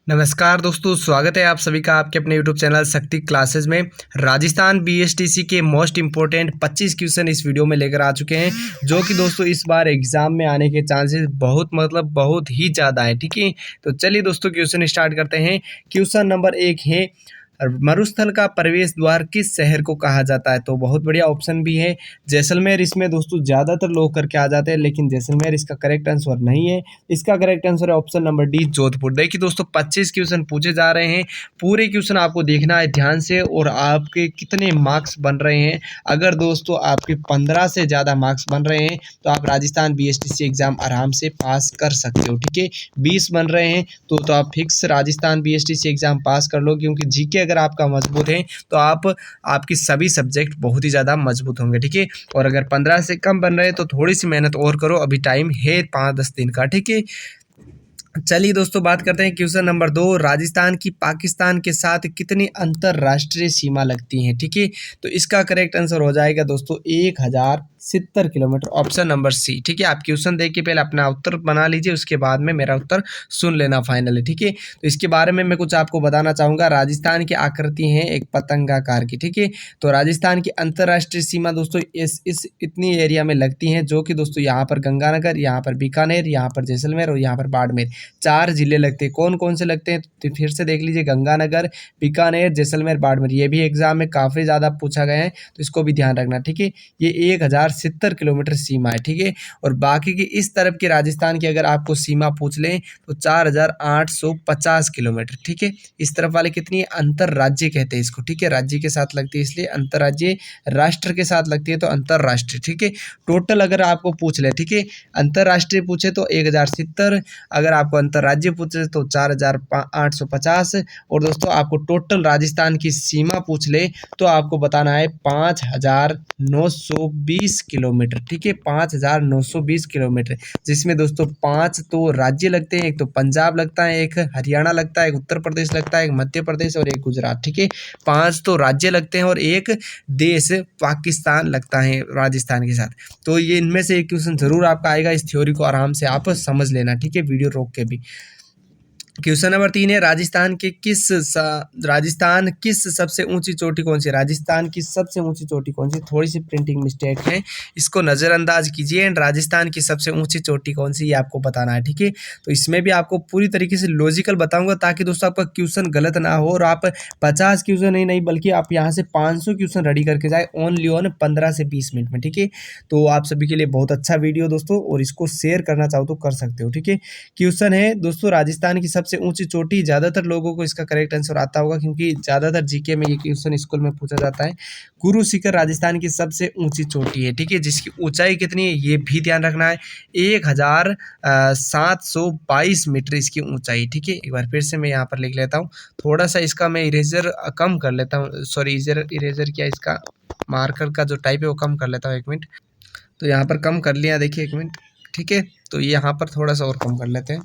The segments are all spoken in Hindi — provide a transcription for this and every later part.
नमस्कार दोस्तों, स्वागत है आप सभी का आपके अपने यूट्यूब चैनल शक्ति क्लासेस में। राजस्थान बीएसटीसी के मोस्ट इंपॉर्टेंट 25 क्वेश्चन इस वीडियो में लेकर आ चुके हैं, जो कि दोस्तों इस बार एग्जाम में आने के चांसेस बहुत ही ज़्यादा है। ठीक है, तो चलिए दोस्तों क्वेश्चन स्टार्ट करते हैं। क्वेश्चन नंबर 1 है, मरुस्थल का प्रवेश द्वार किस शहर को कहा जाता है? तो बहुत बढ़िया ऑप्शन भी है जैसलमेर। इसमें दोस्तों ज़्यादातर लोग करके आ जाते हैं, लेकिन जैसलमेर इसका करेक्ट आंसर नहीं है। इसका करेक्ट आंसर है ऑप्शन नंबर डी, जोधपुर। देखिए दोस्तों 25 क्वेश्चन पूछे जा रहे हैं, पूरे क्वेश्चन आपको देखना है ध्यान से और आपके कितने मार्क्स बन रहे हैं। अगर दोस्तों आपके 15 से ज़्यादा मार्क्स बन रहे हैं तो आप राजस्थान बीएसटीसी एग्जाम आराम से पास कर सकते हो। ठीक है, 20 बन रहे हैं तो आप फिक्स राजस्थान बीएसटीसी एग्जाम पास कर लो, क्योंकि जीके अगर आपका मजबूत है तो आपकी सभी सब्जेक्ट बहुत ही ज़्यादा मजबूत होंगे। ठीक है, और अगर 15 से कम बन रहे हैं तो थोड़ी सी मेहनत और करो, अभी टाइम है 5-10 दिन का। ठीक है, चलिए दोस्तों बात करते हैं क्वेश्चन नंबर 2। राजस्थान की पाकिस्तान के साथ कितनी अंतरराष्ट्रीय सीमा लगती है? ठीक है, तो इसका करेक्ट आंसर हो जाएगा दोस्तों 1070 किलोमीटर, ऑप्शन नंबर सी। ठीक है, आप क्वेश्चन देख के पहले अपना उत्तर बना लीजिए, उसके बाद में मेरा उत्तर सुन लेना फाइनली। ठीक है, तो इसके बारे में मैं कुछ आपको बताना चाहूँगा। राजस्थान की आकृति है एक पतंगाकार की। ठीक है, तो राजस्थान की अंतरराष्ट्रीय सीमा दोस्तों इस इतनी एरिया में लगती हैं, जो कि दोस्तों यहाँ पर गंगानगर, यहाँ पर बीकानेर, यहाँ पर जैसलमेर और यहाँ पर बाड़मेर, 4 जिले लगते हैं। कौन कौन से लगते हैं तो फिर से देख लीजिए, गंगानगर, बीकानेर, जैसलमेर, बाड़मेर। ये भी एग्जाम में काफ़ी ज़्यादा पूछा गया है, तो इसको भी ध्यान रखना। ठीक है, ये 1070 किलोमीटर सीमा है। ठीक है, और बाकी की इस तरफ की राजस्थान की अगर आपको सीमा पूछ लें तो 4850 किलोमीटर। ठीक है, इस तरफ वाले कितनी अंतर राज्य कहते हैं इसको। ठीक है, राज्य के साथ लगती है इसलिए अंतर्राज्य, राष्ट्र के साथ लगती है तो अंतर्राष्ट्रीय। ठीक है, टोटल अगर आपको पूछ ले, ठीक है, अंतर्राष्ट्रीय पूछे तो 1070, अगर आपको अंतर्राज्य पूछे तो 4850, और दोस्तों आपको टोटल राजस्थान की सीमा पूछ ले तो आपको बताना है 5920 किलोमीटर। ठीक है, 5920 किलोमीटर, जिसमें दोस्तों 5 तो राज्य लगते हैं, एक तो पंजाब लगता है, एक हरियाणा लगता है, एक उत्तर प्रदेश लगता है, एक मध्य प्रदेश और एक गुजरात। ठीक है, 5 तो राज्य लगते हैं और एक देश पाकिस्तान लगता है राजस्थान के साथ। तो ये इनमें से एक क्वेश्चन जरूर आपका आएगा, इस थ्योरी को आराम से आप समझ लेना। ठीक है, वीडियो रोक के भी। क्वेश्चन नंबर 3 है, राजस्थान किस सबसे ऊंची चोटी कौन सी? राजस्थान की सबसे ऊंची चोटी कौन सी? थोड़ी सी प्रिंटिंग मिस्टेक है, इसको नज़रअंदाज कीजिए। एंड राजस्थान की सबसे ऊंची चोटी कौन सी, ये आपको बताना है। ठीक है, तो इसमें भी आपको पूरी तरीके से लॉजिकल बताऊंगा, ताकि दोस्तों आपका क्वेश्चन गलत ना हो और आप 50 क्वेश्चन नहीं बल्कि आप यहाँ से 500 क्वेश्चन रेडी करके जाए ओनली ऑन 15 से 20 मिनट में। ठीक है, तो आप सभी के लिए बहुत अच्छा वीडियो दोस्तों, और इसको शेयर करना चाहो तो कर सकते हो। ठीक है, क्वेश्चन है दोस्तों, राजस्थान की सबसे ऊंची चोटी। ज्यादातर लोगों को इसका करेक्ट आंसर आता होगा, क्योंकि ज्यादातर जीके में ये क्वेश्चन स्कूल में पूछा जाता है। गुरु शिखर राजस्थान की सबसे ऊंची चोटी है। ठीक है, जिसकी ऊंचाई कितनी है ये भी ध्यान रखना है, 1722 मीटर इसकी ऊंचाई। ठीक है, एक बार फिर से मैं यहाँ पर लिख लेता हूँ, थोड़ा सा इसका मैं इरेजर कम कर लेता हूँ, सॉरी इरेजर क्या, इसका मार्कर का जो टाइप है वो कम कर लेता हूँ। 1 मिनट, तो यहाँ पर कम कर लिया, देखिए 1 मिनट। ठीक है, तो यहाँ पर थोड़ा सा और कम कर लेते हैं,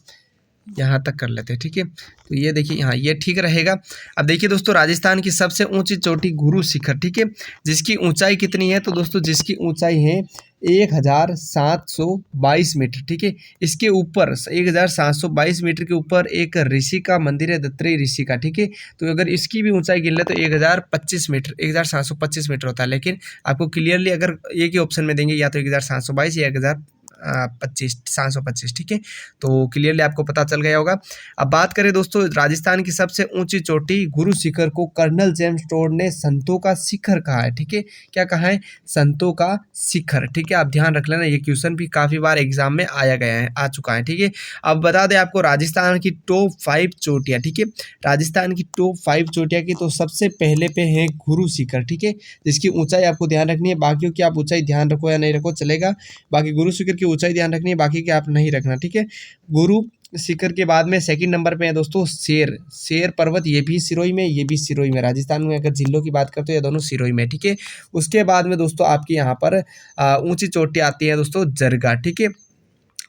यहाँ तक कर लेते हैं। ठीक है, तो ये देखिए यहाँ ये ठीक रहेगा। अब देखिए दोस्तों, राजस्थान की सबसे ऊंची चोटी गुरु शिखर। ठीक है, जिसकी ऊंचाई कितनी है? तो दोस्तों जिसकी ऊंचाई है 1722 मीटर। ठीक है, इसके ऊपर 1722 मीटर के ऊपर एक ऋषि का मंदिर है, दत्रेय ऋषि का। ठीक है, तो अगर इसकी भी ऊंचाई गिन ले तो 1025 मीटर, 1725 मीटर होता है, लेकिन आपको क्लियरली अगर एक ही ऑप्शन में देंगे, या तो 1722 या 725। ठीक है, तो क्लियरली आपको पता चल गया होगा। अब बात करें दोस्तों, राजस्थान की सबसे ऊंची चोटी गुरु शिखर को कर्नल जेम्स टोड ने संतों का शिखर कहा है। ठीक है, क्या कहा है? संतों का शिखर। ठीक है, आप ध्यान रख लेना, ये क्वेश्चन भी काफी बार एग्जाम में आ चुका है। ठीक है, अब बता दें आपको राजस्थान की टॉप 5 चोटियां। ठीक है, राजस्थान की टॉप 5 चोटियां की तो सबसे पहले पे है गुरु शिखर। ठीक है, जिसकी ऊंचाई आपको ध्यान रखनी है, बाकियों की आप ऊंचाई ध्यान रखो या नहीं रखो चलेगा, बाकी गुरु शिखर की ऊंचाई ध्यान रखनी है, बाकी के आप नहीं रखना। ठीक है, गुरु शिखर के बाद में सेकंड नंबर पे है दोस्तों शेर पर्वत, ये भी सिरोही में, ये भी सिरोही में। राजस्थान में अगर जिलों की बात करते हो, ये दोनों सिरोही में। ठीक है, उसके बाद में दोस्तों आपकी यहाँ पर ऊंची चोटी आती है दोस्तों जरगा। ठीक है,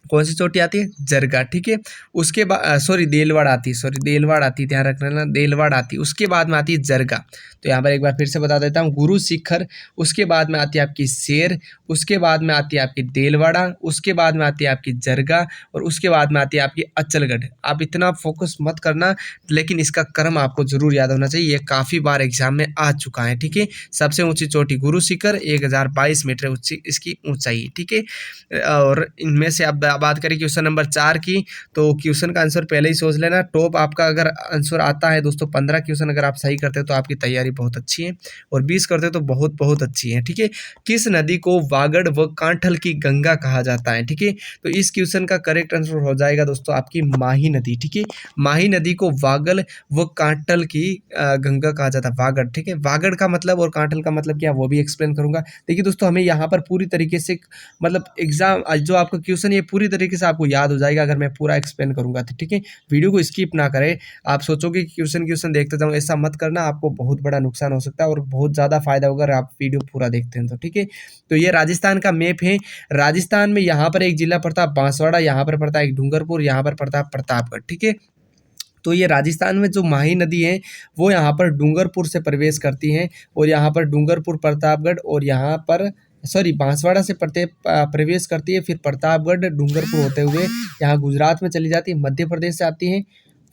कौन सी चोटी आती है? जरगा, ठीक है। उसके बाद सॉरी देलवाड़ आती है, देलवाड़ आती है, ध्यान रखना ना, देलवाड़ आती है। उसके बाद में आती है जरगा। तो यहाँ पर एक बार फिर से बता देता हूँ, गुरु शिखर, उसके बाद में आती है आपकी शेर, उसके बाद में आती है आपकी देलवाड़ा, उसके बाद में आती है आपकी जरगा, और उसके बाद में आती है आपकी अचलगढ़। आप इतना फोकस मत करना, लेकिन इसका क्रम आपको जरूर याद होना चाहिए, ये काफ़ी बार एग्जाम में आ चुका है, ठीक है। सबसे ऊंची चोटी गुरु शिखर, 1022 मीटर ऊंची इसकी ऊंचाई, ठीक है। और इनमें से आप बात करें क्वेश्चन नंबर 4 की, तो क्वेश्चन का आंसर पहले ही सोच लेना। टॉप आपका अगर आंसर आता है दोस्तों 15 क्वेश्चन अगर आप सही करते हो तो आपकी तैयारी बहुत अच्छी है, और 20 करते हो तो बहुत बहुत अच्छी है, ठीक है। किस नदी को वागड़ व कांठल की गंगा कहा जाता है, ठीक है। तो इस क्वेश्चन का करेक्ट आंसर हो जाएगा दोस्तों आपकी माही नदी, ठीक है। माही नदी को वागड़ व कांठल की गंगा कहा जाता है, वागड़, ठीक है। वागड़ का मतलब और कांठल का मतलब क्या, वो भी एक्सप्लेन करूंगा। देखिए दोस्तों, हमें यहाँ पर पूरी तरीके से मतलब एग्जाम जो आपका क्वेश्चन ये पूरी तरीके से आपको याद हो जाएगा अगर मैं पूरा एक्सप्लेन करूंगा तो, ठीक है। वीडियो को स्किप ना करें। आप सोचोगे कि क्वेश्चन देखते जाऊँ, ऐसा मत करना, आपको बहुत बड़ा नुकसान हो सकता है और बहुत ज़्यादा फायदा होगा अगर आप वीडियो पूरा देखते हैं तो, ठीक है। तो ये राजस्थान का मैप है। राजस्थान में यहाँ पर एक जिला पड़ता है बांसवाड़ा, यहाँ पर पड़ता है एक डूंगरपुर, यहाँ पर पड़ता है प्रतापगढ़, ठीक है। तो ये राजस्थान में जो माही नदी है वो यहाँ पर डूंगरपुर से प्रवेश करती है, और यहाँ पर डूंगरपुर, प्रतापगढ़, और यहाँ पर सॉरी बांसवाड़ा से प्रवेश करती है, फिर प्रतापगढ़, डूंगरपुर होते हुए यहाँ गुजरात में चली जाती है, मध्य प्रदेश से आती है।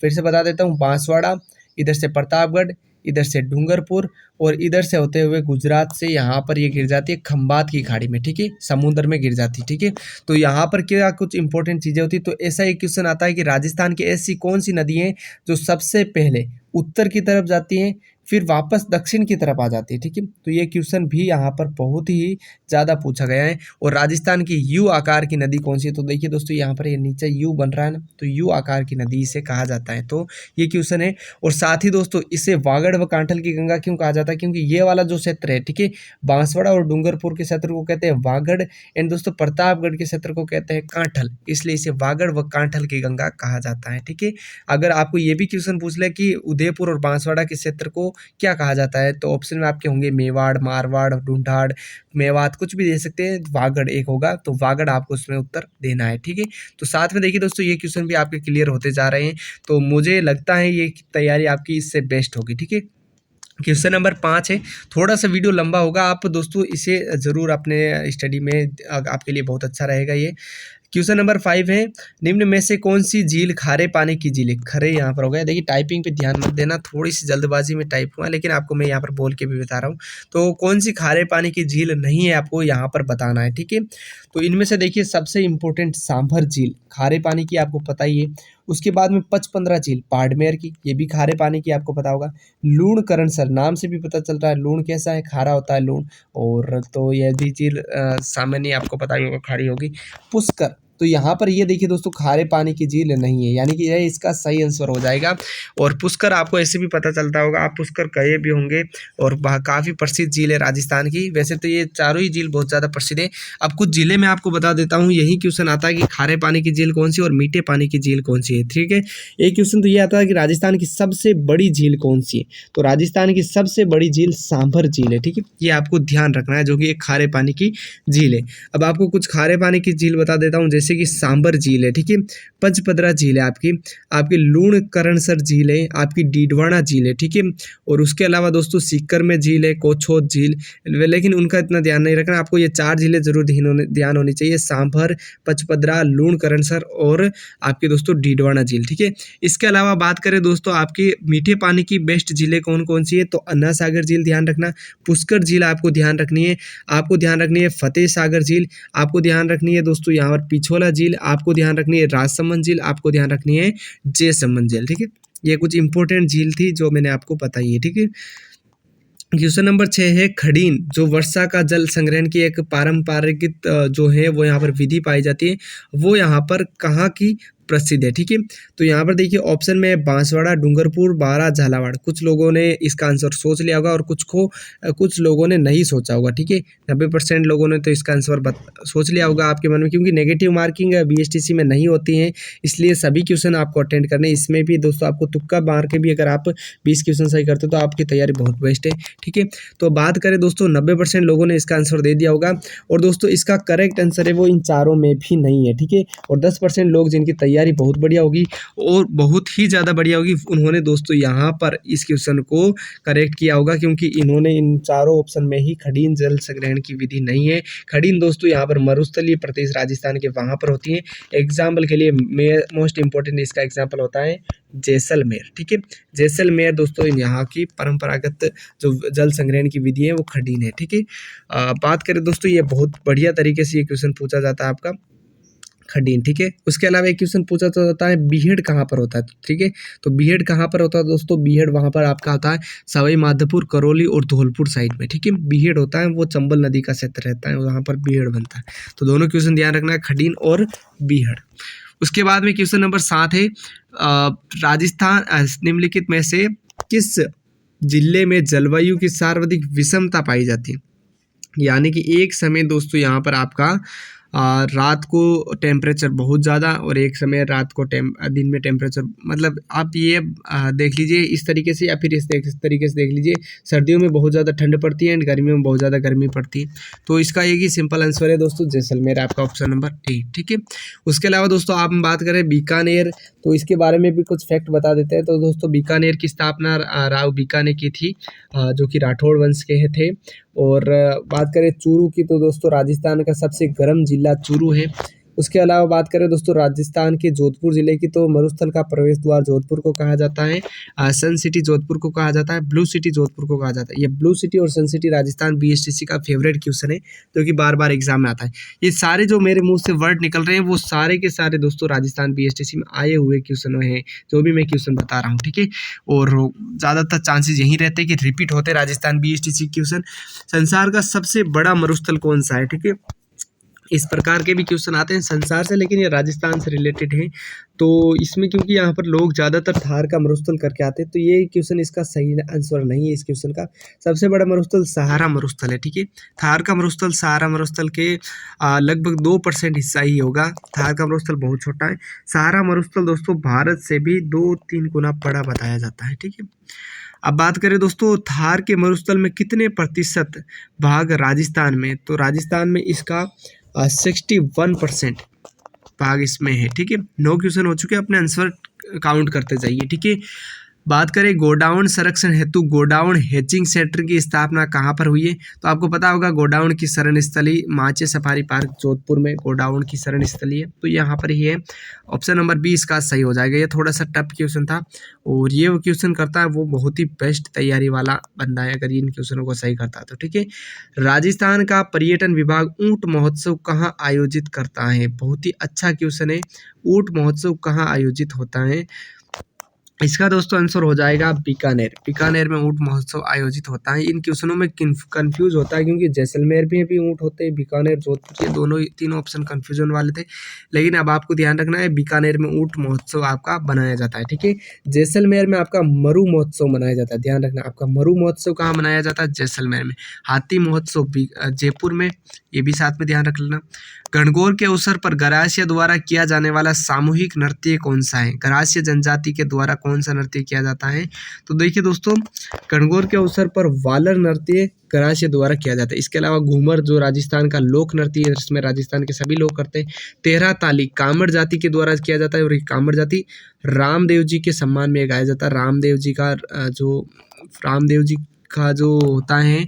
फिर से बता देता हूँ, बांसवाड़ा, इधर से प्रतापगढ़, इधर से डूंगरपुर, और इधर से होते हुए गुजरात से यहाँ पर ये गिर जाती है खंबात की खाड़ी में, ठीक है, समुद्र में गिर जाती है, ठीक है। तो यहाँ पर क्या कुछ इंपॉर्टेंट चीज़ें होती है, तो ऐसा एक क्वेश्चन आता है कि राजस्थान की ऐसी कौन सी नदी है जो सबसे पहले उत्तर की तरफ जाती है फिर वापस दक्षिण की तरफ आ जाती है, ठीक है। तो ये क्वेश्चन भी यहाँ पर बहुत ही ज़्यादा पूछा गया है। और राजस्थान की यू आकार की नदी कौन सी है, तो देखिए दोस्तों यहाँ पर ये नीचे यू बन रहा है ना, तो यू आकार की नदी इसे कहा जाता है, तो ये क्वेश्चन है। और साथ ही दोस्तों इसे वागड़ व कांठल की गंगा क्यों कहा जाता है, क्योंकि ये वाला जो क्षेत्र है, ठीक है, बांसवाड़ा और डूंगरपुर के क्षेत्र को कहते हैं वागड़, एंड दोस्तों प्रतापगढ़ के क्षेत्र को कहते हैं कांठल, इसलिए इसे वागड़ व कांठल की गंगा कहा जाता है, ठीक है। अगर आपको ये भी क्वेश्चन पूछ ले कि उदयपुर और बांसवाड़ा के क्षेत्र को क्या कहा जाता है, तो ऑप्शन में आपके होंगे मेवाड़, मारवाड़, ढूंढाड़, मेवात, कुछ भी दे सकते हैं, वागड़ एक होगा, तो वागड़ आपको उसमें उत्तर देना है, ठीक है। तो साथ में देखिए दोस्तों ये क्वेश्चन भी आपके क्लियर होते जा रहे हैं, तो मुझे लगता है ये तैयारी आपकी इससे बेस्ट होगी, ठीक है। क्वेश्चन नंबर 5 है, थोड़ा सा वीडियो लंबा होगा, आप दोस्तों इसे ज़रूर अपने स्टडी में आपके लिए बहुत अच्छा रहेगा ये। क्वेश्चन नंबर 5 है, निम्न में से कौन सी झील खारे पानी की झील है, खरे यहाँ पर हो गया। देखिए टाइपिंग पे ध्यान मत देना, थोड़ी सी जल्दबाजी में टाइप हुआ, लेकिन आपको मैं यहाँ पर बोल के भी बता रहा हूँ। तो कौन सी खारे पानी की झील नहीं है आपको यहाँ पर बताना है, ठीक है। तो इनमें से देखिए सबसे इंपॉर्टेंट सांभर झील खारे पानी की, आपको पता ही है। उसके बाद में 55 झील बाड़मेर की, ये भी खारे पानी की, आपको पता होगा। लूण करणसर, नाम से भी पता चलता है लूण कैसा है, खारा होता है लूण, और तो यह भी झील सामान्य आपको पता ही होगा खारी होगी। पुष्कर, तो यहाँ पर ये देखिए दोस्तों खारे पानी की झील नहीं है, यानी कि यह इसका सही आंसर हो जाएगा। और पुष्कर आपको ऐसे भी पता चलता होगा, आप पुष्कर गए भी होंगे, और काफ़ी प्रसिद्ध झील है राजस्थान की। वैसे तो ये चारों ही झील बहुत ज़्यादा प्रसिद्ध है। अब कुछ झीलें मैं आपको बता देता हूँ, यही क्वेश्चन आता है कि खारे पानी की झील कौन सी और मीठे पानी की झील कौन सी है, ठीक है। एक क्वेश्चन तो ये आता है कि राजस्थान की सबसे बड़ी झील कौन सी है, तो राजस्थान की सबसे बड़ी झील सांभर झील है, ठीक है, ये आपको ध्यान रखना है, जो कि एक खारे पानी की झील है। अब आपको कुछ खारे पानी की झील बता देता हूँ, जैसे कि सांबर झील है, ठीक है, पंचपदरा झील है आपकी लूण करणसर झील है, आपकी डीडवाना झील है, ठीक है। और उसके अलावा दोस्तों सीकर में झील है, कोछोत झील, लेकिन उनका इतना ध्यान नहीं रखना, आपको ये 4 झीलें जरूर ध्यान होनी चाहिए, सांभर, पंचपदरा, लूण करणसर और आपके दोस्तों डीडवाना झील, ठीक है। इसके अलावा बात करें दोस्तों आपकी मीठे पानी की बेस्ट झीलें कौन कौन सी है, तो अन्ना सागर झील ध्यान रखना, पुष्कर झील आपको ध्यान रखनी है, आपको ध्यान रखनी है फतेह सागर झील, आपको ध्यान रखनी है दोस्तों यहाँ पर पिछोला झील, आपको ध्यान रखनी है राजसमंद झील, आपको ध्यान रखनी है जयसमंद झील, ठीक है। ये कुछ इंपॉर्टेंट झील थी जो मैंने आपको बताई है, ठीक है। क्वेश्चन नंबर 6 है, खडीन, जो वर्षा का जल संग्रहण की एक पारंपरिक जो है वो यहाँ पर विधि पाई जाती है, वो यहाँ पर कहाँ की प्रसिद्ध है। ठीक है, तो यहाँ पर देखिए ऑप्शन में बांसवाड़ा, डूंगरपुर, बारा, झालावाड़। कुछ लोगों ने इसका आंसर सोच लिया होगा और कुछ लोगों ने नहीं सोचा होगा। ठीक है, 90% लोगों ने तो इसका आंसर सोच लिया होगा आपके मन में, क्योंकि नेगेटिव मार्किंग BSTC में नहीं होती है, इसलिए सभी क्वेश्चन आपको अटेंड करने। इसमें भी दोस्तों आपको तुक्का मार के भी अगर आप 20 क्वेश्चन सही करते हो तो आपकी तैयारी बहुत बेस्ट है। ठीक है, तो बात करें दोस्तों 90% लोगों ने इसका आंसर दे दिया होगा, और दोस्तों इसका करेक्ट आंसर है वो इन चारों में भी नहीं है। ठीक है, और 10% लोग जिनकी तैयारी बहुत बढ़िया होगी और बहुत ही ज़्यादा बढ़िया होगी, उन्होंने दोस्तों यहाँ पर इस क्वेश्चन को करेक्ट किया होगा, क्योंकि इन्होंने इन चारों ऑप्शन में ही खडीन जल संग्रहण की विधि नहीं है। खडीन दोस्तों यहाँ पर मरुस्थलीय प्रदेश राजस्थान के वहाँ पर होती है। एग्जाम्पल के लिए मोस्ट इंपॉर्टेंट इसका एग्जाम्पल होता है जैसलमेर। ठीक है, जैसलमेर दोस्तों यहाँ की परंपरागत जो जल संग्रहण की विधि है वो खडीन है। ठीक है, बात करें दोस्तों ये बहुत बढ़िया तरीके से ये क्वेश्चन पूछा जाता है आपका खडीन। ठीक है, उसके अलावा एक क्वेश्चन पूछा जाता है बीहड़ कहाँ पर होता है। ठीक है, तो बीहड़ कहाँ पर होता है दोस्तों, बीहड़ वहाँ पर आपका होता है सवाई माधोपुर, करौली और धौलपुर साइड में। ठीक है, बीहड़ होता है वो चंबल नदी का क्षेत्र रहता है, वहाँ पर बीहड़ बनता है। तो दोनों क्वेश्चन ध्यान रखना है, खडीन और बीहड़। उसके बाद में क्वेश्चन नंबर 7 है राजस्थान निम्नलिखित में से किस जिले में जलवायु की सर्वाधिक विषमता पाई जाती है। यानी कि एक समय दोस्तों यहाँ पर आपका रात को टेम्परेचर बहुत ज़्यादा और एक समय रात को दिन में टेम्परेचर, मतलब आप ये देख लीजिए इस तरीके से, या फिर इस तरीके से देख लीजिए, सर्दियों में बहुत ज़्यादा ठंड पड़ती है एंड गर्मियों में बहुत ज़्यादा गर्मी पड़ती है। तो इसका एक ही सिंपल आंसर है दोस्तों जैसलमेर, आपका ऑप्शन नंबर 8। ठीक है, उसके अलावा दोस्तों आप बात करें बीकानेर, तो इसके बारे में भी कुछ फैक्ट बता देते हैं। तो दोस्तों बीकानेर की स्थापना राव बीका ने की थी, जो कि राठौड़ वंश के थे। और बात करें चूरू की, तो दोस्तों राजस्थान का सबसे गर्म जिला चूरू है। उसके अलावा बात करें दोस्तों राजस्थान के जोधपुर जिले की, तो मरुस्थल का प्रवेश द्वार जोधपुर को कहा जाता है, सन सिटी जोधपुर को कहा जाता है, ब्लू सिटी जोधपुर को कहा जाता है। ये ब्लू सिटी और सन सिटी राजस्थान BSTC का फेवरेट क्वेश्चन है, जो कि बार बार एग्जाम में आता है। ये सारे जो मेरे मुंह से वर्ड निकल रहे हैं वो सारे के सारे दोस्तों राजस्थान BSTC में आए हुए क्वेश्चन हैं, जो भी मैं क्वेश्चन बता रहा हूँ। ठीक है, और ज़्यादातर चांसेस यही रहते हैं कि रिपीट होते राजस्थान BSTC क्वेश्चन। संसार का सबसे बड़ा मरुस्थल कौन सा है। ठीक है, इस प्रकार के भी क्वेश्चन आते हैं संसार से, लेकिन ये राजस्थान से रिलेटेड है। तो इसमें क्योंकि यहाँ पर लोग ज़्यादातर थार का मरुस्थल करके आते हैं, तो ये क्वेश्चन इसका सही आंसर नहीं है। इस क्वेश्चन का सबसे बड़ा मरुस्थल सहारा मरुस्थल है। ठीक है, थार का मरुस्थल सहारा मरुस्थल के लगभग 2% हिस्सा ही होगा। थार का मरुस्थल बहुत छोटा है। सहारा मरुस्थल दोस्तों भारत से भी 2-3 गुना बड़ा बताया जाता है। ठीक है, अब बात करें दोस्तों थार के मरुस्थल में कितने प्रतिशत भाग राजस्थान में, तो राजस्थान में इसका 61% भाग इसमें है। ठीक है, 9 क्वेश्चन हो चुके हैं, अपने आंसर काउंट करते जाइए। ठीक है, बात करें गोडाउन संरक्षण हेतु गोडाउन हेचिंग सेंटर की स्थापना कहाँ पर हुई है, तो आपको पता होगा गोडाउन की शरण स्थली माचे सफारी पार्क जोधपुर में गोडाउन की शरण स्थली है, तो यहाँ पर ही है। ऑप्शन नंबर 20 का सही हो जाएगा। ये थोड़ा सा टफ क्वेश्चन था, और ये वो क्वेश्चन करता है वो बहुत ही बेस्ट तैयारी वाला बंदा है अगर इन क्वेश्चनों को सही करता है तो। ठीक है, राजस्थान का पर्यटन विभाग ऊंट महोत्सव कहाँ आयोजित करता है। बहुत ही अच्छा क्वेश्चन है, ऊंट महोत्सव कहाँ आयोजित होता है। इसका दोस्तों आंसर हो जाएगा बीकानेर। बीकानेर में ऊंट महोत्सव आयोजित होता है। इन क्वेश्चनों में कंफ्यूज होता है, क्योंकि जैसलमेर में भी ऊंट होते हैं, बीकानेर जोधपुर, ये दोनों तीनों ऑप्शन कंफ्यूजन वाले थे। लेकिन अब आपको ध्यान रखना है बीकानेर में ऊंट महोत्सव आपका बनाया जाता है। ठीक है, जैसलमेर में आपका मरु महोत्सव मनाया जाता है। ध्यान रखना, आपका मरु महोत्सव कहाँ मनाया जाता है, जैसलमेर में। हाथी महोत्सव जयपुर में, ये भी साथ में ध्यान रख लेना। गणगौर के अवसर पर गरासिया द्वारा किया जाने वाला सामूहिक नृत्य कौन सा है। गरासिया जनजाति के द्वारा कौन सा नृत्य किया जाता है, तो देखिए दोस्तों गणगौर के अवसर पर वालर नृत्य गरासिया द्वारा किया जाता है। इसके अलावा घूमर जो राजस्थान का लोक नृत्य है, जिसमें राजस्थान के सभी लोग करते हैं। तेरह ताली कामड़ जाति के द्वारा किया जाता है, और ये कामड़ जाति रामदेव जी के सम्मान में गाया जाता है। रामदेव जी का जो होता है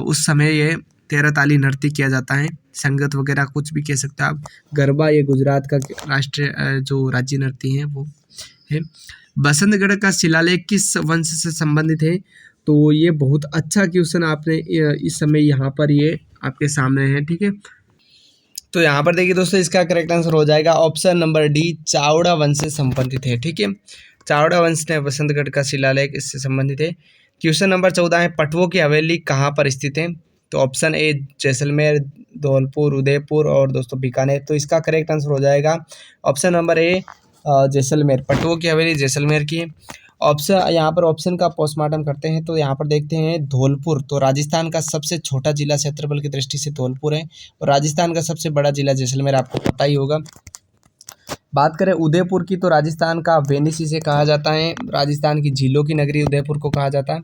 उस समय ये 13 ताली नृत्य किया जाता है। संगत वगैरह कुछ भी कह सकते हैं आप। गरबा ये गुजरात का राष्ट्रीय जो राज्य नृत्य है वो है। बसंतगढ़ का शिलालेख किस वंश से संबंधित है, तो ये बहुत अच्छा क्वेश्चन आपने इस समय यहाँ पर ये आपके सामने है। ठीक है, तो यहाँ पर देखिए दोस्तों इसका करेक्ट आंसर हो जाएगा ऑप्शन नंबर डी, चावड़ा वंश से संबंधित है। ठीक है, चावड़ा वंश ने बसंतगढ़ का शिलालेख इससे संबंधित है। क्वेश्चन नंबर 14 है, पटवों की हवेली कहाँ पर स्थित है। तो ऑप्शन ए जैसलमेर, धौलपुर, उदयपुर और दोस्तों बीकानेर। तो इसका करेक्ट आंसर हो जाएगा ऑप्शन नंबर ए जैसलमेर। पटुओं की हवेली जैसलमेर की। ऑप्शन यहाँ पर ऑप्शन का पोस्टमार्टम करते हैं तो यहाँ पर देखते हैं धौलपुर। तो राजस्थान का सबसे छोटा जिला क्षेत्रफल की दृष्टि से धौलपुर है और राजस्थान का सबसे बड़ा जिला जैसलमेर, आपको पता ही होगा। बात करें उदयपुर की तो राजस्थान का वेनिस इसे कहा जाता है, राजस्थान की झीलों की नगरी उदयपुर को कहा जाता है।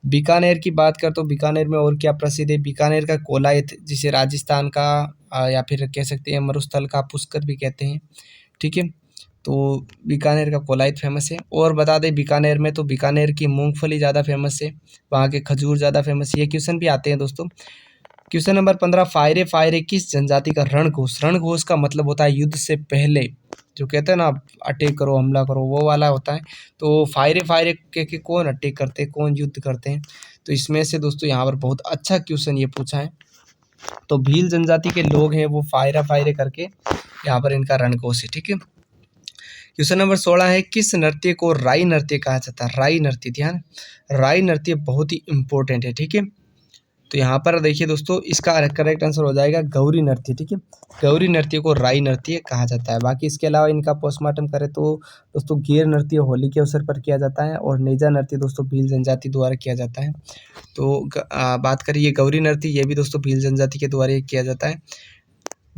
बीकानेर की बात कर तो बीकानेर में और क्या प्रसिद्ध है, बीकानेर का कोलायत जिसे राजस्थान का या फिर कह सकते हैं मरुस्थल का पुष्कर भी कहते हैं, ठीक है। तो बीकानेर का कोलायत फेमस है। और बता दें बीकानेर में तो बीकानेर की मूंगफली ज़्यादा फेमस है, वहाँ के खजूर ज़्यादा फेमस है। ये क्वेश्चन भी आते हैं दोस्तों। क्वेश्चन नंबर 15, फायरे फायरे किस जनजाति का रणघोष। रणघोष का मतलब होता है युद्ध से पहले, जो कहते हैं ना अटैक करो हमला करो, वो वाला होता है। तो फायरे फायरे के कौन अटैक करते हैं, कौन युद्ध करते हैं। तो इसमें से दोस्तों यहाँ पर बहुत अच्छा क्वेश्चन ये पूछा है। तो भील जनजाति के लोग हैं वो फायरा फायरे करके यहाँ पर इनका रणघोष है, ठीक है। क्वेश्चन नंबर 16 है, किस नृत्य को राई नृत्य कहा जाता है। राई नृत्य, ध्यान, राई नृत्य बहुत ही इंपॉर्टेंट है, ठीक है। तो यहाँ पर देखिए दोस्तों इसका करेक्ट आंसर हो जाएगा गौरी नृत्य, ठीक है। गौरी नृत्य को राई नृत्य कहा जाता है। बाकी इसके अलावा इनका पोस्टमार्टम करें तो दोस्तों गेर नृत्य होली के अवसर पर किया जाता है और नेजा नृत्य दोस्तों भील जनजाति द्वारा किया जाता है। तो बात करिए गौरी नृत्य, ये भी दोस्तों भील जनजाति के द्वारा किया जाता है।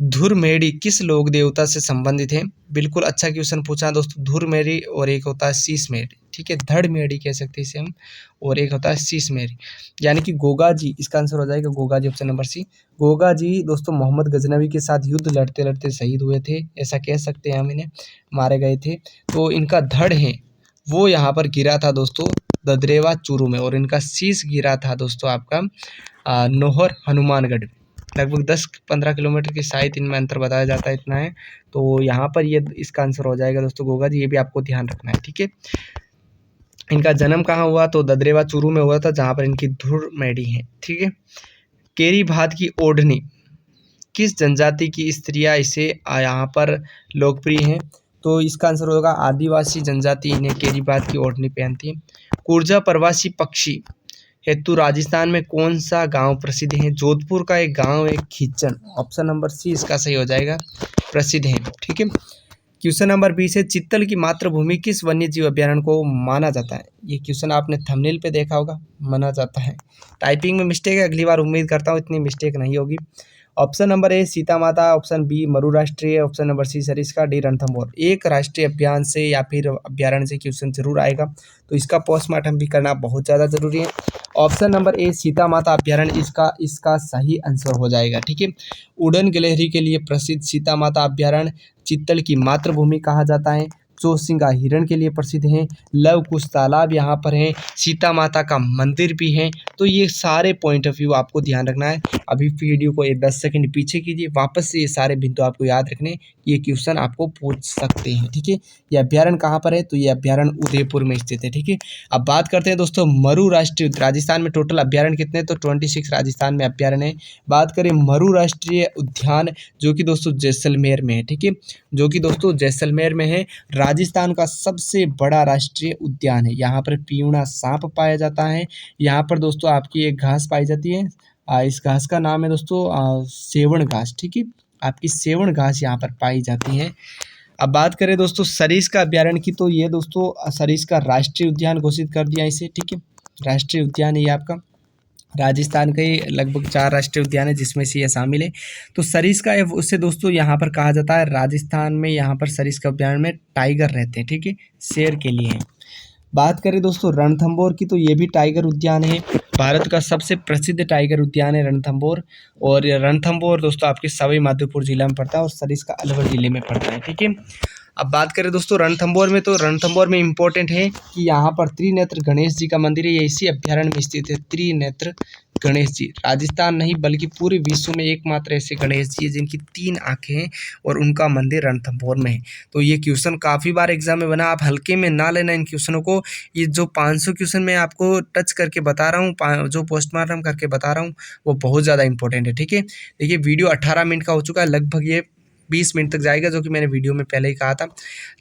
धुरमेड़ी किस लोक देवता से संबंधित है। बिल्कुल अच्छा क्वेश्चन पूछा दोस्तों। धुरमेड़ी और एक होता है शीशमेढ़ी, ठीक है, धड़मेढ़ी कह सकते हैं इसे हम, और एक होता है शीशमेढ़ी, यानी कि गोगा जी। इसका आंसर हो जाएगा गोगा जी, ऑप्शन नंबर सी। गोगा जी दोस्तों मोहम्मद गजनवी के साथ युद्ध लड़ते लड़ते शहीद हुए थे, ऐसा कह सकते हैं हम, इन्हें मारे गए थे। तो इनका धड़ है वो यहाँ पर गिरा था दोस्तों ददरेवा चूरू में, और इनका शीश गिरा था दोस्तों आपका नोहर हनुमानगढ़। लगभग 10-15 किलोमीटर की शायद इनमें अंतर बताया जाता है, इतना है। तो यहाँ पर ये इसका आंसर हो जाएगा दोस्तों गोगा जी, ये भी आपको ध्यान रखना है, ठीक है। इनका जन्म कहाँ हुआ तो ददरेवा चूरू में हुआ था, जहाँ पर इनकी धुरमेढ़ी है, ठीक है। केरी भात की ओढ़नी किस जनजाति की स्त्रियां इसे यहाँ पर लोकप्रिय हैं। तो इसका आंसर होगा आदिवासी जनजाति इन्हें केरी भात की ओढ़नी पहनती है। कुर्जा प्रवासी पक्षी हेतु राजस्थान में कौन सा गांव प्रसिद्ध है। जोधपुर का एक गांव है खीचन, ऑप्शन नंबर सी इसका सही हो जाएगा, प्रसिद्ध है, ठीक है। क्वेश्चन नंबर 20 है, चित्तल की मातृभूमि किस वन्य जीव अभ्यारण्य को माना जाता है। ये क्वेश्चन आपने थंबनेल पे देखा होगा, माना जाता है। टाइपिंग में मिस्टेक है, अगली बार उम्मीद करता हूँ इतनी मिस्टेक नहीं होगी। ऑप्शन नंबर ए सीता माता, ऑप्शन बी मरु राष्ट्रीय, option number C Sariska, D Ranthambore. एक राष्ट्रीय अभियान से या फिर अभ्यारण्य से क्वेश्चन जरूर आएगा, तो इसका पोस्टमार्टम भी करना बहुत ज़्यादा जरूरी है। ऑप्शन नंबर ए सीता माता अभ्यारण्य इसका सही आंसर हो जाएगा, ठीक है। उड़न गिलहरी के लिए प्रसिद्ध सीता माता अभ्यारण्य चित्तल की मातृभूमि कहा जाता है। चौसिंगा हिरण के लिए प्रसिद्ध हैं। लव कुश तालाब यहाँ पर हैं। सीता माता का मंदिर भी है। तो ये सारे पॉइंट ऑफ व्यू आपको ध्यान रखना है। अभी वीडियो को 10 सेकंड पीछे कीजिए, वापस से ये सारे बिंदु आपको याद रखने, ये क्वेश्चन आपको पूछ सकते हैं, ठीक है। ये अभ्यारण्य कहाँ पर है तो ये अभ्यारण्य उदयपुर में स्थित है, ठीक है। अब बात करते हैं दोस्तों मरु राष्ट्रीय उद्यान। राजस्थान में टोटल अभ्यारण्य कितने, तो 26 राजस्थान में अभ्यारण्य है। बात करें मरु राष्ट्रीय उद्यान जो कि दोस्तों जैसलमेर में है, ठीक है, जो कि दोस्तों जैसलमेर में है। राजस्थान का सबसे बड़ा राष्ट्रीय उद्यान है। यहाँ पर पीऊणा सांप पाया जाता है। यहाँ पर दोस्तों आपकी एक घास पाई जाती है, इस घास का नाम है दोस्तों सेवण घास, ठीक है। आपकी सेवण घास यहाँ पर पाई जाती है। अब बात करें दोस्तों सरिस्का अभ्यारण्य की, तो ये दोस्तों सरिस्का राष्ट्रीय उद्यान घोषित कर दिया इसे, ठीक है। राष्ट्रीय उद्यान है ये आपका। राजस्थान के लगभग 4 राष्ट्रीय उद्यान है जिसमें से ये शामिल है। तो सरिस्का है उससे दोस्तों यहाँ पर कहा जाता है, राजस्थान में यहाँ पर सरिस्का उद्यान में टाइगर रहते हैं, ठीक है, शेर के लिए है। बात करें दोस्तों रणथंभौर की, तो ये भी टाइगर उद्यान है। भारत का सबसे प्रसिद्ध टाइगर उद्यान है रणथंभौर, और रणथंभौर दोस्तों आपके सवाई माधोपुर जिला में पड़ता है और सरिस्का अलवर जिले में पड़ता है, ठीक है। अब बात करें दोस्तों रणथंभौर में, तो रणथंभौर में इम्पोर्टेंट है कि यहाँ पर त्रिनेत्र गणेश जी का मंदिर है, ये इसी अभ्यारण्य में स्थित है। त्रिनेत्र गणेश जी राजस्थान नहीं बल्कि पूरे विश्व में एकमात्र ऐसे गणेश जी हैं जिनकी 3 आंखें हैं और उनका मंदिर रणथंभौर में है। तो ये क्वेश्चन काफ़ी बार एग्जाम में बना, आप हल्के में ना लेना इन क्वेश्चनों को। ये जो 500 क्वेश्चन मैं आपको टच करके बता रहा हूँ, जो पोस्टमार्टम करके बता रहा हूँ, वो बहुत ज़्यादा इंपॉर्टेंट है, ठीक है। देखिए वीडियो 18 मिनट का हो चुका है, लगभग ये 20 मिनट तक जाएगा, जो कि मैंने वीडियो में पहले ही कहा था।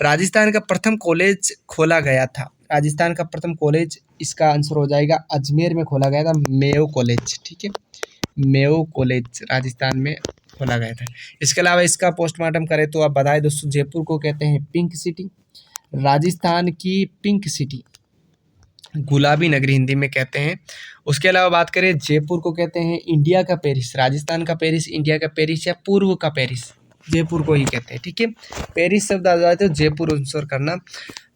राजस्थान का प्रथम कॉलेज खोला गया था। राजस्थान का प्रथम कॉलेज, इसका आंसर हो जाएगा अजमेर में खोला गया था, मेयो कॉलेज, ठीक है। मेयो कॉलेज राजस्थान में खोला गया था। इसके अलावा इसका पोस्टमार्टम करें तो आप बताएं दोस्तों, जयपुर को कहते हैं पिंक सिटी, राजस्थान की पिंक सिटी, गुलाबी नगरी हिंदी में कहते हैं। उसके अलावा बात करें, जयपुर को कहते हैं इंडिया का पेरिस, राजस्थान का पेरिस, इंडिया का पेरिस या पूर्व का पेरिस, जयपुर को ही कहते हैं। ठीक है, पेरिस शब्द आ जाते तो जयपुर आंसर करना।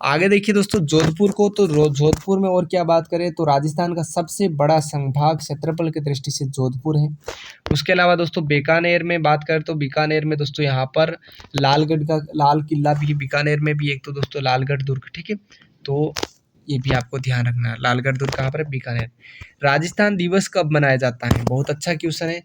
आगे देखिए दोस्तों, जोधपुर को तो जोधपुर में और क्या बात करें तो राजस्थान का सबसे बड़ा संभाग क्षेत्रफल की दृष्टि से जोधपुर है। उसके अलावा दोस्तों बीकानेर में बात करें तो बीकानेर में दोस्तों यहाँ पर लालगढ़ का लाल किला भी, बीकानेर में भी एक तो दोस्तों लालगढ़ दुर्ग। ठीक है, तो ये भी आपको ध्यान रखना है, लालगढ़ दुर्ग कहाँ पर है, बीकानेर। राजस्थान दिवस कब मनाया जाता है, बहुत अच्छा क्वेश्चन है।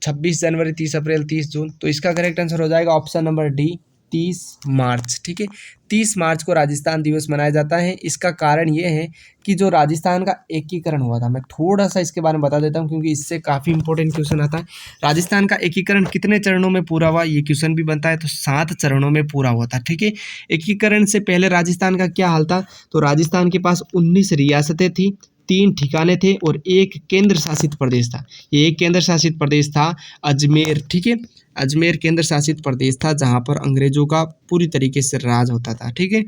26 जनवरी, 30 अप्रैल, 30 जून। तो इसका करेक्ट आंसर हो जाएगा ऑप्शन नंबर डी, 30 मार्च। ठीक है, 30 मार्च को राजस्थान दिवस मनाया जाता है। इसका कारण ये है कि जो राजस्थान का एकीकरण हुआ था, मैं थोड़ा सा इसके बारे में बता देता हूँ क्योंकि इससे काफ़ी इंपॉर्टेंट क्वेश्चन आता है। राजस्थान का एकीकरण कितने चरणों में पूरा हुआ, ये क्वेश्चन भी बनता है। तो 7 चरणों में पूरा हुआ था। ठीक है, एकीकरण से पहले राजस्थान का क्या हाल था, तो राजस्थान के पास 19 रियासतें थी, 3 ठिकाने थे और एक केंद्र शासित प्रदेश था। ये एक केंद्र शासित प्रदेश था अजमेर। ठीक है, अजमेर केंद्र शासित प्रदेश था जहाँ पर अंग्रेजों का पूरी तरीके से राज होता था। ठीक है,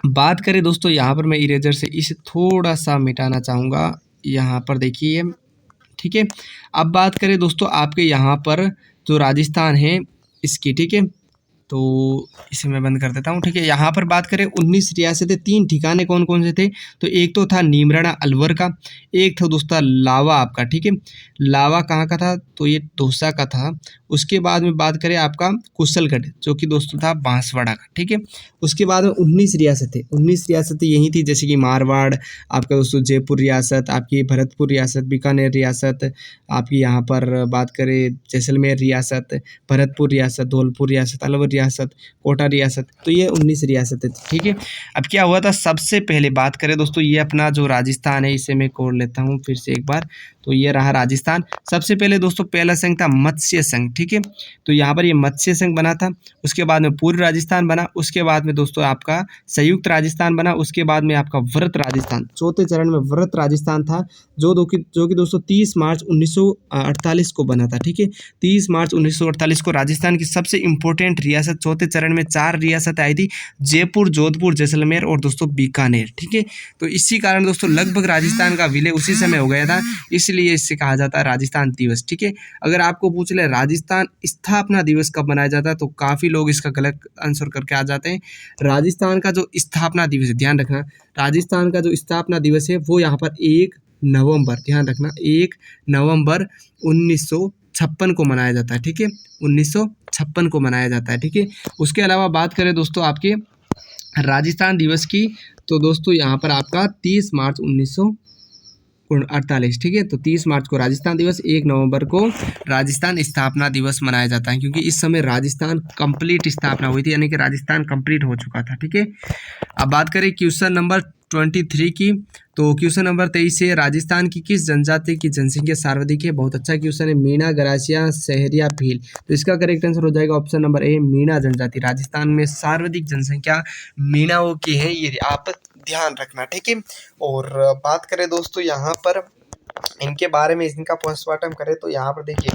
बात करें दोस्तों, यहाँ पर मैं इरेजर से इसे थोड़ा सा मिटाना चाहूँगा, यहाँ पर देखिए। ठीक है, अब बात करें दोस्तों आपके यहाँ पर जो राजस्थान है इसकी। ठीक है, तो इसे मैं बंद कर देता हूँ। ठीक है, यहाँ पर बात करें 19 रियासतें, 3 ठिकाने कौन कौन से थे, तो एक तो था नीमराणा अलवर का, एक था दोस्तों लावा आपका। ठीक है, लावा कहाँ का था, तो ये दौसा का था। उसके बाद में बात करें आपका कुशलगढ़, जो कि दोस्तों था बांसवाड़ा का। ठीक है, उसके बाद में 19 रियासतें, 19 रियासतें यही थी, जैसे कि मारवाड़ आपका दोस्तों, जयपुर रियासत आपकी, भरतपुर रियासत, बीकानेर रियासत आपकी, यहाँ पर बात करें जैसलमेर रियासत, भरतपुर रियासत, धौलपुर रियासत, अलवर रियासत, कोटा रियासत। तो ये 19 रियासतें थी। ठीक है, अब क्या हुआ था, सबसे पहले बात करें दोस्तों, ये अपना जो राजस्थान है, इसे मैं खोल लेता हूँ फिर से एक बार। तो ये रहा राजस्थान। सबसे पहले दोस्तों पहला संघ था मत्स्य संघ। ठीक है, तो यहाँ पर ये मत्स्य संघ बना था। उसके बाद में पूर्व राजस्थान बना। उसके बाद में दोस्तों आपका संयुक्त राजस्थान बना। उसके बाद में आपका व्रत राजस्थान, चौथे चरण में व्रत राजस्थान था, जो कि दोस्तों 30 मार्च 1948 को बना था। ठीक है, 30 मार्च 1948 को राजस्थान की सबसे इंपॉर्टेंट रियासत, चौथे चरण में 4 रियासत आई थी, जयपुर, जोधपुर, जैसलमेर और दोस्तों बीकानेर। ठीक है, तो इसी कारण दोस्तों लगभग राजस्थान का विलय उसी समय हो गया था, इसलिए इससे कहा जाता है राजस्थान दिवस। ठीक है, अगर आपको पूछ ले राजस्थान स्थापना दिवस कब मनाया जाता है, तो काफ़ी लोग इसका गलत आंसर करके आ जाते हैं। राजस्थान का जो स्थापना दिवस है, ध्यान रखना, राजस्थान का जो स्थापना दिवस है वो यहाँ पर 1 नवंबर, ध्यान रखना, 1 नवंबर 1956 को मनाया जाता है। ठीक है, 1956 को मनाया जाता है। ठीक है, उसके अलावा बात करें दोस्तों आपके राजस्थान दिवस की, तो दोस्तों यहाँ पर आपका 30 मार्च 1948। ठीक है, तो 30 मार्च को राजस्थान दिवस, 1 नवंबर को राजस्थान स्थापना दिवस मनाया जाता है, क्योंकि इस समय राजस्थान कंप्लीट स्थापना हुई थी, यानी कि राजस्थान कंप्लीट हो चुका था। ठीक है, अब बात करें क्वेश्चन नंबर 23 की, तो क्वेश्चन नंबर 23 से, राजस्थान की किस जनजाति की जनसंख्या सर्वाधिक है, बहुत अच्छा क्वेश्चन है, मीणा, गरासिया, सहरिया, भील। तो इसका करेक्ट आंसर हो जाएगा ऑप्शन नंबर ए, मीणा जनजाति। राजस्थान में सर्वाधिक जनसंख्या मीणाओं की है, ये आप ध्यान रखना। ठीक है, और बात करें दोस्तों यहाँ पर इनके बारे में, इनका पोस्टमार्टम करें तो यहाँ पर देखिए,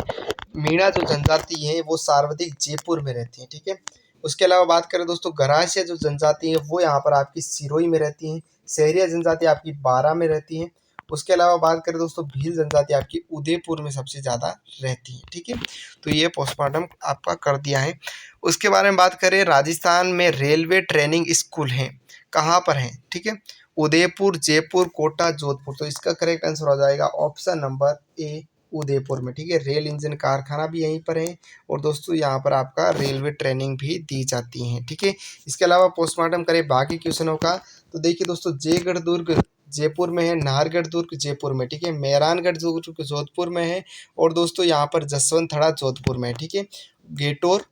मीणा जो जनजाति है वो सर्वाधिक जयपुर में रहती है। ठीक है, उसके अलावा बात करें दोस्तों, गरासिया जो जनजाति है वो यहाँ पर आपकी सिरोही में रहती है। सहरिया जनजाति आपकी बारा में रहती है। उसके अलावा बात करें दोस्तों, भील जनजाति आपकी उदयपुर में सबसे ज़्यादा रहती है। ठीक है, तो ये पोस्टमार्टम आपका कर दिया है। उसके बारे में बात करें, राजस्थान में रेलवे ट्रेनिंग स्कूल हैं, कहाँ पर हैं। ठीक है, उदयपुर, जयपुर, कोटा, जोधपुर। तो इसका करेक्ट आंसर हो जाएगा ऑप्शन नंबर ए, उदयपुर में। ठीक है, रेल इंजन कारखाना भी यहीं पर है और दोस्तों यहाँ पर आपका रेलवे ट्रेनिंग भी दी जाती है। ठीक है, इसके अलावा पोस्टमार्टम करें बाकी क्वेश्चनों का, तो देखिए दोस्तों, जयगढ़ दुर्ग जयपुर में है, नाहरगढ़ दुर्ग जयपुर में। ठीक है, मेहरानगढ़ दुर्ग जोधपुर में है और दोस्तों यहाँ पर जसवंत थड़ा जोधपुर में है। ठीक है, गेटोर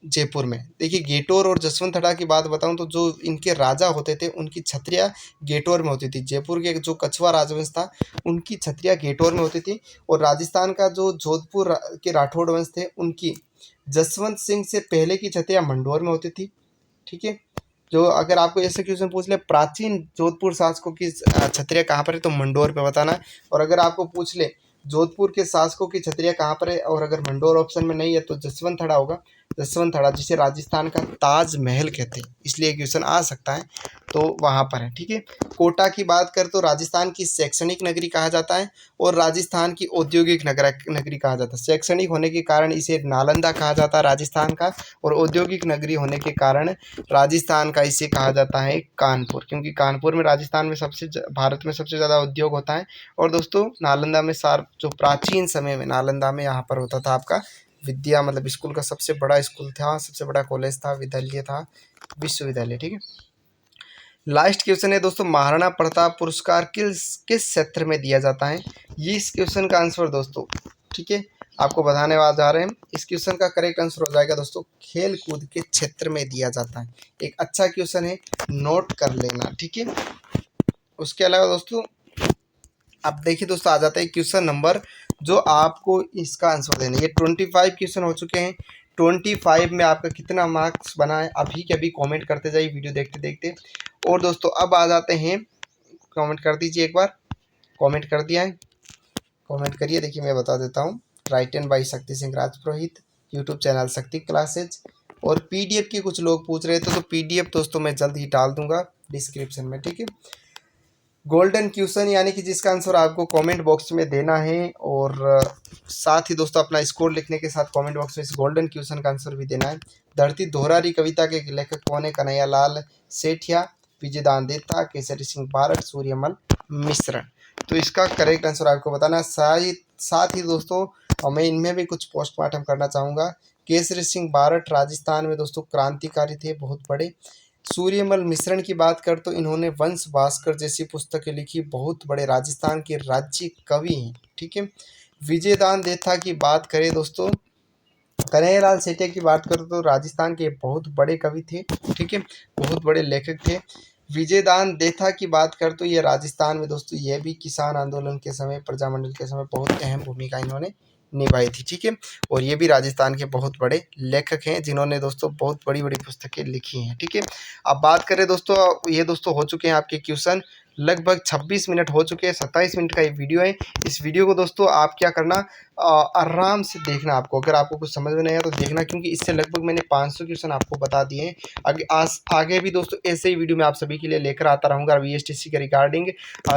जयपुर में। देखिए, गेटोर और जसवंतड़ा की बात बताऊं तो जो इनके राजा होते थे उनकी छत्रियां गेटोर में होती थी। जयपुर के जो कछुआ राजवंश था उनकी छत्रियां गेटोर में होती थी, और राजस्थान का जो जोधपुर के राठौड़ वंश थे उनकी जसवंत सिंह से पहले की छत्रियां मंडोर में होती थी। ठीक है, जो अगर आपको ऐसे क्वेश्चन पूछ ले, प्राचीन जोधपुर शासकों की छत्रियां कहाँ पर है, तो मंडोर पे बताना है। और अगर आपको पूछ ले जोधपुर के शासकों की छतरियाँ कहाँ पर है, और अगर मंडोर ऑप्शन में नहीं है तो जसवंत थाड़ा होगा। जसवंत थाड़ा जिसे राजस्थान का ताजमहल कहते हैं, इसलिए क्वेश्चन आ सकता है, तो वहाँ पर है। ठीक है, कोटा की बात कर तो राजस्थान की शैक्षणिक नगरी कहा जाता है और राजस्थान की औद्योगिक नगरी कहा जाता है। शैक्षणिक होने के कारण इसे नालंदा कहा जाता है राजस्थान का, और औद्योगिक नगरी होने के कारण राजस्थान का इसे कहा जाता है कानपुर, क्योंकि कानपुर में राजस्थान में भारत में सबसे ज़्यादा उद्योग होता है। और दोस्तों नालंदा में जो प्राचीन समय में नालंदा में यहाँ पर होता था आपका विद्या, मतलब स्कूल का सबसे बड़ा स्कूल था, सबसे बड़ा कॉलेज था, विद्यालय था, विश्वविद्यालय। ठीक है, लास्ट क्वेश्चन है दोस्तों, महाराणा प्रताप पुरस्कार किस किस क्षेत्र में दिया जाता है? ये इस क्वेश्चन का आंसर दोस्तों, ठीक है, आपको बताने वाले जा रहे हैं। इस क्वेश्चन का करेक्ट आंसर हो जाएगा दोस्तों, खेल कूद के क्षेत्र में दिया जाता है। एक अच्छा क्वेश्चन है, नोट कर लेना। ठीक है, उसके अलावा दोस्तों अब देखिए दोस्तों, आ जाता है क्वेश्चन नंबर जो आपको इसका आंसर देना है। ये 25 क्वेश्चन हो चुके हैं। 25 में आपका कितना मार्क्स बना है अभी के अभी कमेंट करते जाइए वीडियो देखते देखते। और दोस्तों अब आ जाते हैं, कमेंट कर दीजिए एक बार, कमेंट कर दिया है, कमेंट करिए। देखिए मैं बता देता हूँ, written by Shakti Singh Rajpurohit, YouTube channel शक्ति क्लासेज। और पीडीएफ की कुछ लोग पूछ रहे थे, तो पीडीएफ दोस्तों मैं जल्द ही डाल दूंगा डिस्क्रिप्शन में। ठीक है, गोल्डन क्वेश्चन यानी कि जिसका आंसर आपको कमेंट बॉक्स में देना है, और साथ ही दोस्तों अपना स्कोर लिखने के साथ कमेंट बॉक्स में इस गोल्डन क्वेश्चन का आंसर भी देना है। धरती दोहरारी कविता के लेखक कौन है? कन्हैया लाल सेठिया, विजयदान देता, केसरी सिंह बारट, सूर्यमल मिश्र। तो इसका करेक्ट आंसर आपको बताना है। साथ ही दोस्तों मैं इनमें भी कुछ पोस्टमार्टम करना चाहूँगा। केसरी सिंह बारट राजस्थान में दोस्तों क्रांतिकारी थे, बहुत बड़े। सूर्यमल मिश्रण की बात कर तो इन्होंने वंश भास्कर जैसी पुस्तकें लिखी, बहुत बड़े राजस्थान के राज्य कवि हैं। ठीक है, विजयदान देथा की बात करें दोस्तों, कन्हैयालाल सेठिया की बात करो तो राजस्थान के बहुत बड़े कवि थे। ठीक है, बहुत बड़े लेखक थे। विजयदान देथा की बात कर तो ये राजस्थान में दोस्तों ये भी किसान आंदोलन के समय, प्रजामंडल के समय बहुत अहम भूमिका इन्होंने निभाई थी। ठीक है, और ये भी राजस्थान के बहुत बड़े लेखक हैं जिन्होंने दोस्तों बहुत बड़ी बड़ी पुस्तकें लिखी हैं। ठीक है, अब बात करें दोस्तों, ये दोस्तों हो चुके हैं आपके क्वेश्चन, लगभग 26 मिनट हो चुके हैं, 27 मिनट का ये वीडियो है। इस वीडियो को दोस्तों आप क्या करना, आराम से देखना। आपको अगर आपको कुछ समझ में नहीं आया तो देखना, क्योंकि इससे लगभग मैंने 500 क्वेश्चन आपको बता दिए हैं। आगे भी दोस्तों ऐसे ही वीडियो मैं आप सभी के लिए लेकर आता रहूँगा वीएसटीसी के रिगार्डिंग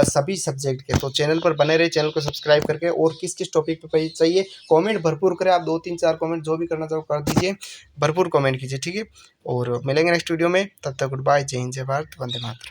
सभी सब्जेक्ट के। तो चैनल पर बने रहे, चैनल को सब्सक्राइब करके, और किस किस टॉपिक पर चाहिए कॉमेंट भरपूर करें। आप 2 3 4 कॉमेंट जो भी करना चाहो कर दीजिए, भरपूर कॉमेंट कीजिए। ठीक है, और मिलेंगे नेक्स्ट वीडियो में, तब तक गुड बाय, जय हिंद, जय भारत, वंदे मातरम।